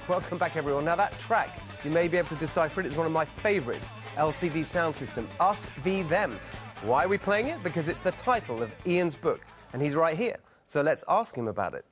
Welcome back, everyone. Now, that track, you may be able to decipher it. It's one of my favourites, LCD Sound System, Us v Them. Why are we playing it? Because it's the title of Ian's book, and he's right here. So let's ask him about it.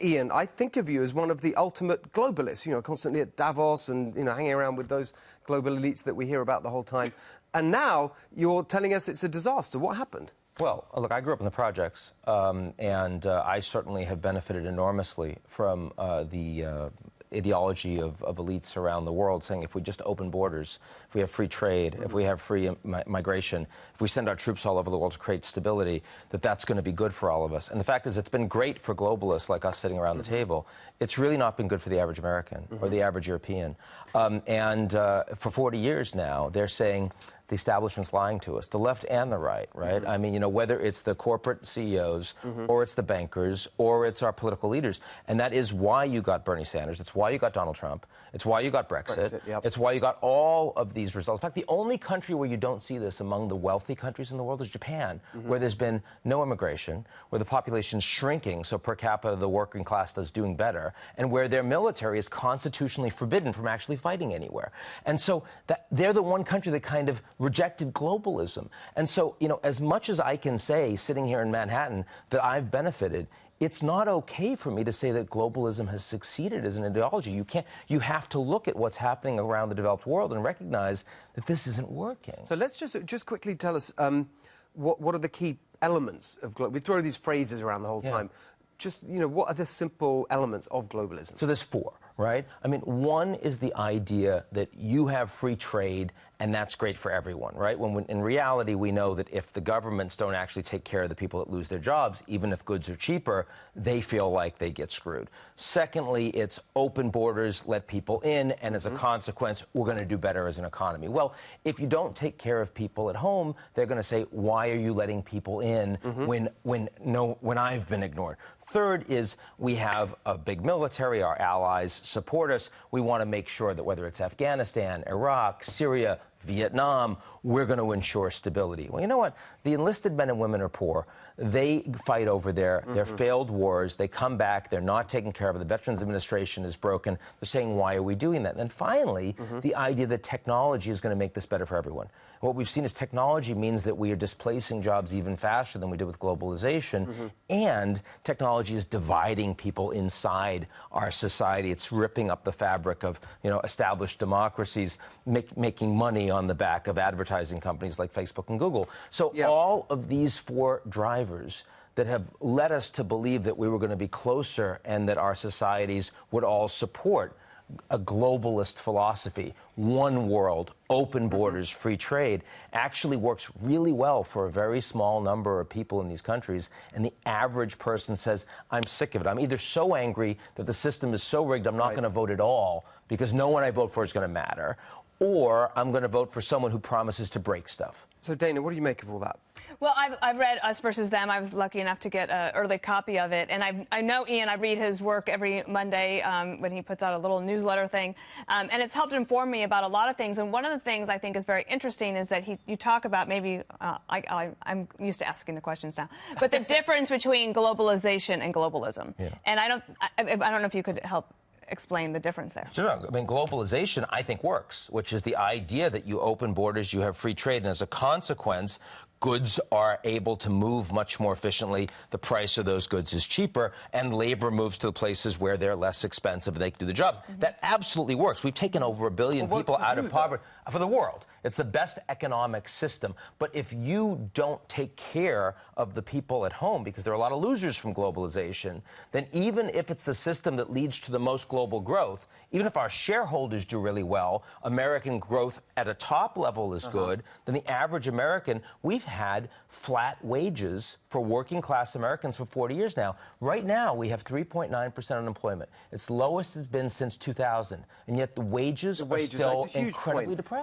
Ian, I think of you as one of the ultimate globalists, you know, constantly at Davos and, you know, hanging around with those global elites that we hear about the whole time. And now you're telling us it's a disaster. What happened? Well, look, I grew up in the projects, and I certainly have benefited enormously from the ideology of elites around the world saying if we just open borders, if we have free trade, if we have free migration, if we send our troops all over the world to create stability, that's going to be good for all of us. And the fact is it's been great for globalists like us sitting around the table. It's really not been good for the average American or the average European. For 40 years now, they're saying the establishment's lying to us, the left and the right, right? I mean, you know, whether it's the corporate CEOs or it's the bankers or it's our political leaders. And that is why you got Bernie Sanders. It's why you got Donald Trump. It's why you got Brexit. It's why you got all of these results. In fact, the only country where you don't see this among the wealthy countries in the world is Japan, where there's been no immigration, where the population's shrinking, so per capita the working class is doing better, and where their military is constitutionally forbidden from actually fighting anywhere. And so they're the one country that kind of rejected globalism. And so, you know, as much as I can say, sitting here in Manhattan, that I've benefited, it's not okay for me to say that globalism has succeeded as an ideology. You have to look at what's happening around the developed world and recognize that this isn't working. So let's just quickly tell us what are the key elements of globalism. We throw these phrases around the whole time. Just, you know, what are the simple elements of globalism? So there's four, right? I mean, one is the idea that you have free trade and that's great for everyone, right? When in reality, we know that if the governments don't actually take care of the people that lose their jobs, even if goods are cheaper, they feel like they get screwed. Secondly, it's open borders, let people in, and as a consequence, we're going to do better as an economy. Well, if you don't take care of people at home, they're going to say, why are you letting people in when I've been ignored? Third is we have a big military, our allies support us. We want to make sure that whether it's Afghanistan, Iraq, Syria, Vietnam, we're going to ensure stability. Well, you know what? The enlisted men and women are poor. They fight over their failed wars. They come back. They're not taken care of. The Veterans Administration is broken. They're saying, why are we doing that? And then finally, the idea that technology is going to make this better for everyone. What we've seen is technology means that we are displacing jobs even faster than we did with globalization, and technology is dividing people inside our society. It's ripping up the fabric of, you know, established democracies, making money on the back of advertising companies like Facebook and Google. So all of these four drivers that have led us to believe that we were going to be closer and that our societies would all support a globalist philosophy, one world, open borders, free trade, actually works really well for a very small number of people in these countries. And the average person says, I'm sick of it. I'm either so angry that the system is so rigged, I'm not going to vote at all because no one I vote for is going to matter, or I'm going to vote for someone who promises to break stuff. So, Dana, what do you make of all that? Well, I've read Us versus Them. I was lucky enough to get an early copy of it. And I know Ian, I read his work every Monday when he puts out a little newsletter thing. And it's helped inform me about a lot of things. And one of the things I think is very interesting is that you talk about maybe, I'm used to asking the questions now, but the difference between globalization and globalism. And I don't know if you could help explain the difference there. Sure. I mean, globalization, I think, works, which is the idea that you open borders, you have free trade, and as a consequence, goods are able to move much more efficiently. The price of those goods is cheaper, and labor moves to the places where they're less expensive and they can do the jobs. That absolutely works. We've taken over 1 billion people out of poverty for the world. It's the best economic system. But if you don't take care of the people at home, because there are a lot of losers from globalization, then even if it's the system that leads to the most global growth, even if our shareholders do really well, American growth at a top level is good, then the average American, we've had flat wages for working class Americans for 40 years now. Right now, we have 3.9% unemployment. It's the lowest it's been since 2000, and yet the wages are still incredibly depressed.